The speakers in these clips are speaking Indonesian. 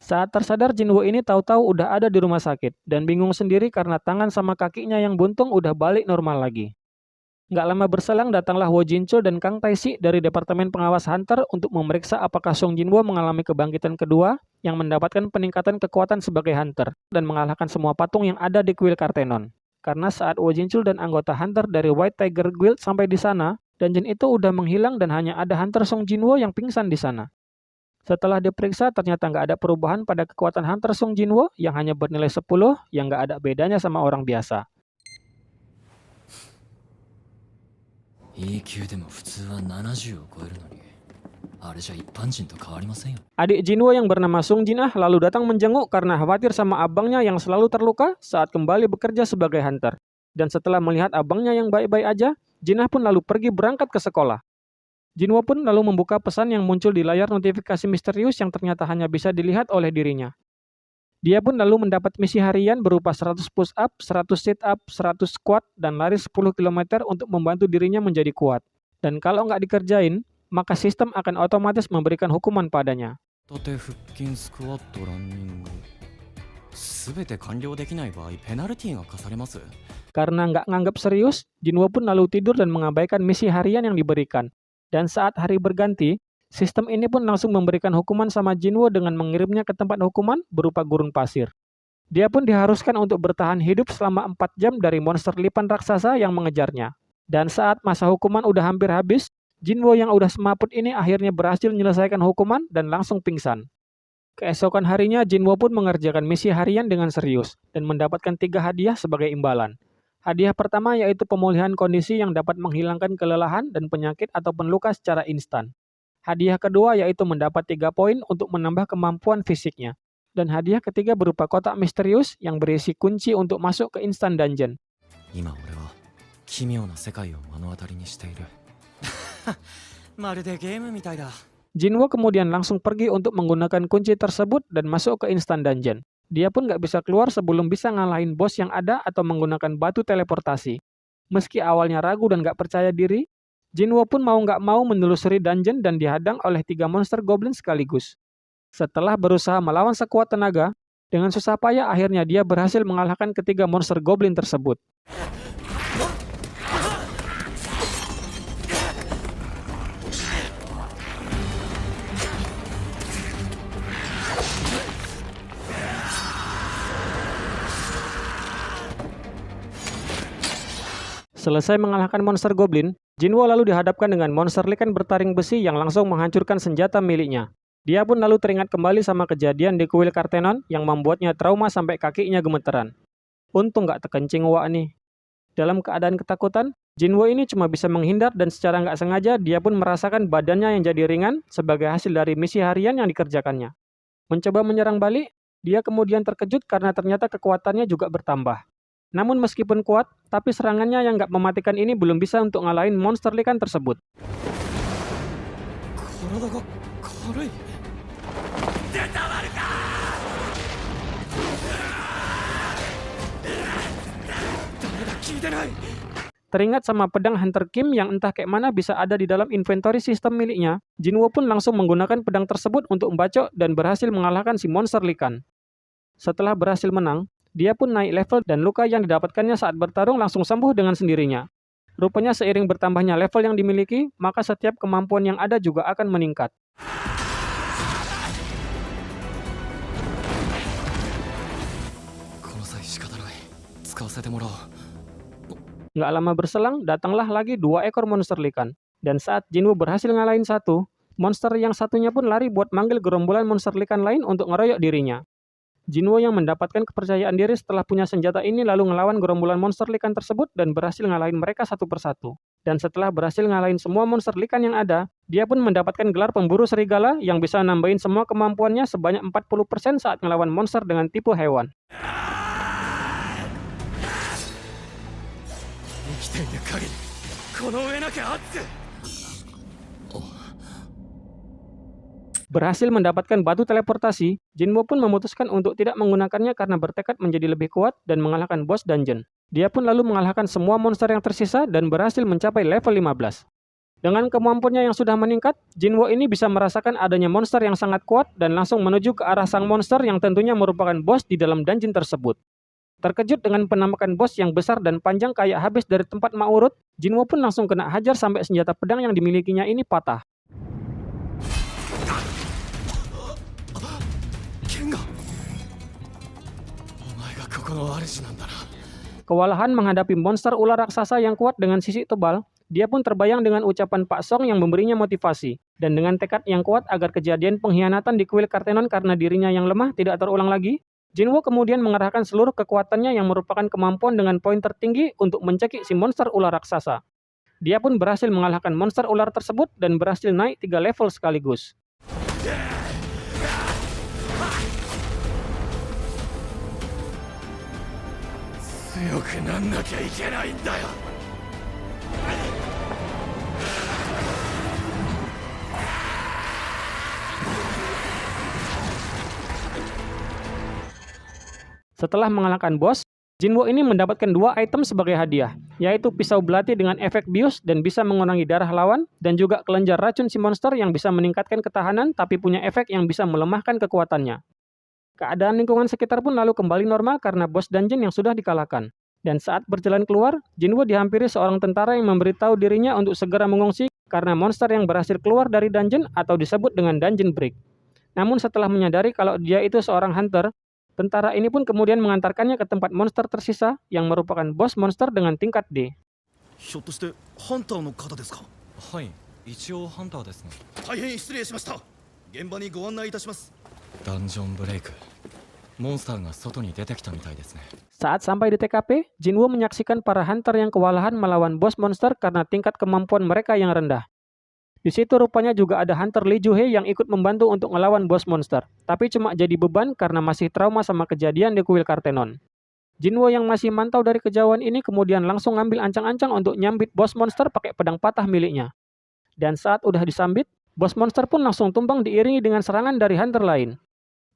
Saat tersadar, Jinwo ini tahu-tahu udah ada di rumah sakit, dan bingung sendiri karena tangan sama kakinya yang buntung udah balik normal lagi. Nggak lama berselang, datanglah Wo Jinchul dan Kang Taixi dari Departemen Pengawas Hunter untuk memeriksa apakah Song Jinwo mengalami kebangkitan kedua yang mendapatkan peningkatan kekuatan sebagai Hunter dan mengalahkan semua patung yang ada di kuil Kartenon. Karena saat Wo Jinchul dan anggota Hunter dari White Tiger Guild sampai di sana, dungeon itu udah menghilang dan hanya ada Hunter Song Jinwo yang pingsan di sana. Setelah diperiksa, ternyata nggak ada perubahan pada kekuatan Hunter Song Jinwo yang hanya bernilai 10, yang nggak ada bedanya sama orang biasa. 永久でも普通は70を超えるのに、あれじゃ一般人と変わりませんよ。 Adik Jinwo yang bernama Sung Jinah lalu datang menjenguk karena khawatir sama abangnya yang selalu terluka saat kembali bekerja sebagai hunter. Dan setelah melihat abangnya yang baik-baik aja, Jinah pun lalu pergi berangkat ke sekolah. Jinwo pun lalu membuka pesan yang muncul di layar notifikasi misterius yang ternyata hanya bisa dilihat oleh dirinya. Dia pun lalu mendapat misi harian berupa 100 push up, 100 sit up, 100 squat, dan lari 10 km untuk membantu dirinya menjadi kuat. Dan kalau nggak dikerjain, maka sistem akan otomatis memberikan hukuman padanya. 立て腹筋スクワットランニングすべて完了できない場合ペナルティが課されます。 Karena nggak nganggap serius, Jinwo pun lalu tidur dan mengabaikan misi harian yang diberikan. Dan saat hari berganti, sistem ini pun langsung memberikan hukuman sama Jinwo dengan mengirimnya ke tempat hukuman berupa gurun pasir. Dia pun diharuskan untuk bertahan hidup selama 4 jam dari monster lipan raksasa yang mengejarnya. Dan saat masa hukuman udah hampir habis, Jinwo yang udah semaput ini akhirnya berhasil menyelesaikan hukuman dan langsung pingsan. Keesokan harinya, Jinwo pun mengerjakan misi harian dengan serius dan mendapatkan 3 hadiah sebagai imbalan. Hadiah pertama yaitu pemulihan kondisi yang dapat menghilangkan kelelahan dan penyakit ataupun luka secara instan. Hadiah kedua yaitu mendapat 3 poin untuk menambah kemampuan fisiknya. Dan hadiah ketiga berupa kotak misterius yang berisi kunci untuk masuk ke instant dungeon. 今俺は奇妙な世界を目の当たりにしている。まるでゲームみたいだ。 Jinwo kemudian langsung pergi untuk menggunakan kunci tersebut dan masuk ke instant dungeon. Dia pun nggak bisa keluar sebelum bisa ngalahin bos yang ada atau menggunakan batu teleportasi. Meski awalnya ragu dan nggak percaya diri, Jinwo pun mau nggak mau menelusuri dungeon dan dihadang oleh 3 monster goblin sekaligus. Setelah berusaha melawan sekuat tenaga, dengan susah payah akhirnya dia berhasil mengalahkan ketiga monster goblin tersebut. Selesai mengalahkan monster goblin, Jinwo lalu dihadapkan dengan monster likan bertaring besi yang langsung menghancurkan senjata miliknya. Dia pun lalu teringat kembali sama kejadian di kuil Kartenon yang membuatnya trauma sampai kakinya gemeteran. Untung nggak terkencing wak nih. Dalam keadaan ketakutan, Jinwo ini cuma bisa menghindar dan secara nggak sengaja dia pun merasakan badannya yang jadi ringan sebagai hasil dari misi harian yang dikerjakannya. Mencoba menyerang balik, dia kemudian terkejut karena ternyata kekuatannya juga bertambah. Namun meskipun kuat, tapi serangannya yang nggak mematikan ini belum bisa untuk ngalahin monster likan tersebut. Teringat sama pedang Hunter Kim yang entah kayak mana bisa ada di dalam inventory sistem miliknya, Jinwo pun langsung menggunakan pedang tersebut untuk membacok dan berhasil mengalahkan si monster likan. Setelah berhasil menang, dia pun naik level dan luka yang didapatkannya saat bertarung langsung sembuh dengan sendirinya. Rupanya seiring bertambahnya level yang dimiliki, maka setiap kemampuan yang ada juga akan meningkat. Nggak lama berselang, datanglah lagi 2 ekor monster likan. Dan saat Jinwo berhasil ngalahin satu, monster yang satunya pun lari buat manggil gerombolan monster likan lain untuk ngeroyok dirinya. Jinwo yang mendapatkan kepercayaan diri setelah punya senjata ini lalu ngelawan gerombolan monster likan tersebut dan berhasil ngalahin mereka satu persatu. Dan setelah berhasil ngalahin semua monster likan yang ada, dia pun mendapatkan gelar pemburu serigala yang bisa nambahin semua kemampuannya sebanyak 40% saat ngelawan monster dengan tipe hewan. Berhasil mendapatkan batu teleportasi, Jinwo pun memutuskan untuk tidak menggunakannya karena bertekad menjadi lebih kuat dan mengalahkan bos dungeon. Dia pun lalu mengalahkan semua monster yang tersisa dan berhasil mencapai level 15. Dengan kemampuannya yang sudah meningkat, Jinwo ini bisa merasakan adanya monster yang sangat kuat dan langsung menuju ke arah sang monster yang tentunya merupakan bos di dalam dungeon tersebut. Terkejut dengan penampakan bos yang besar dan panjang kayak habis dari tempat mak urut, Jinwo pun langsung kena hajar sampai senjata pedang yang dimilikinya ini patah. Kenga. Omae ga koko no arushi nanda na. Kewalahan menghadapi monster ular raksasa yang kuat dengan sisik tebal, dia pun terbayang dengan ucapan Pak Song yang memberinya motivasi, dan dengan tekad yang kuat agar kejadian pengkhianatan di kuil Kartenon karena dirinya yang lemah tidak terulang lagi, Jinwo kemudian mengerahkan seluruh kekuatannya yang merupakan kemampuan dengan poin tertinggi untuk mencekik si monster ular raksasa. Dia pun berhasil mengalahkan monster ular tersebut dan berhasil naik 3 level sekaligus. Setelah mengalahkan bos, Jinwo ini mendapatkan 2 item sebagai hadiah, yaitu pisau belati dengan efek bius dan bisa mengurangi darah lawan, dan juga kelenjar racun si monster yang bisa meningkatkan ketahanan tapi punya efek yang bisa melemahkan kekuatannya. Keadaan lingkungan sekitar pun lalu kembali normal karena bos dungeon yang sudah dikalahkan. Dan saat berjalan keluar, Jinwo dihampiri seorang tentara yang memberitahu dirinya untuk segera mengungsi karena monster yang berhasil keluar dari dungeon atau disebut dengan dungeon break. Namun setelah menyadari kalau dia itu seorang hunter, tentara ini pun kemudian mengantarkannya ke tempat monster tersisa yang merupakan bos monster dengan tingkat D. ひょっとしてハンターの方ですか。はい、一応ハンターですが。大変失礼しました。現場にご案内いたします。ダンジョンブレイク。モンスターが外に出てきたみたいですね。 Saat sampai di TKP, Jinwo menyaksikan para hunter yang kewalahan melawan bos monster karena tingkat kemampuan mereka yang rendah. Di situ rupanya juga ada hunter Lee Juhei yang ikut membantu untuk melawan bos monster, tapi cuma jadi beban karena masih trauma sama kejadian di kuil Kartenon. Jinwo yang masih mantau dari kejauhan ini kemudian langsung ngambil ancang-ancang untuk nyambit bos monster pakai pedang patah miliknya. Dan saat udah disambit, bos monster pun langsung tumbang diiringi dengan serangan dari hunter lain.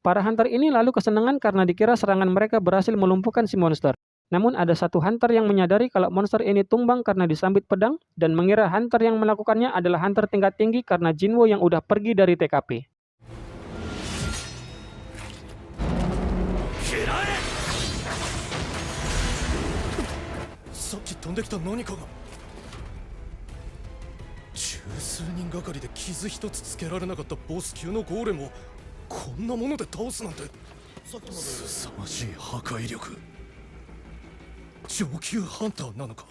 Para hunter ini lalu kesenangan karena dikira serangan mereka berhasil melumpuhkan si monster. Namun ada satu hunter yang menyadari kalau monster ini tumbang karena disambit pedang dan mengira hunter yang melakukannya adalah hunter tingkat tinggi karena Jinwo yang udah pergi dari TKP. さっき飛んできた何かが。十数人がかりで傷一つつけられなかったボス級のゴーレムをこんなもので倒すなんて凄まじい破壊力。上級ハンターなのか。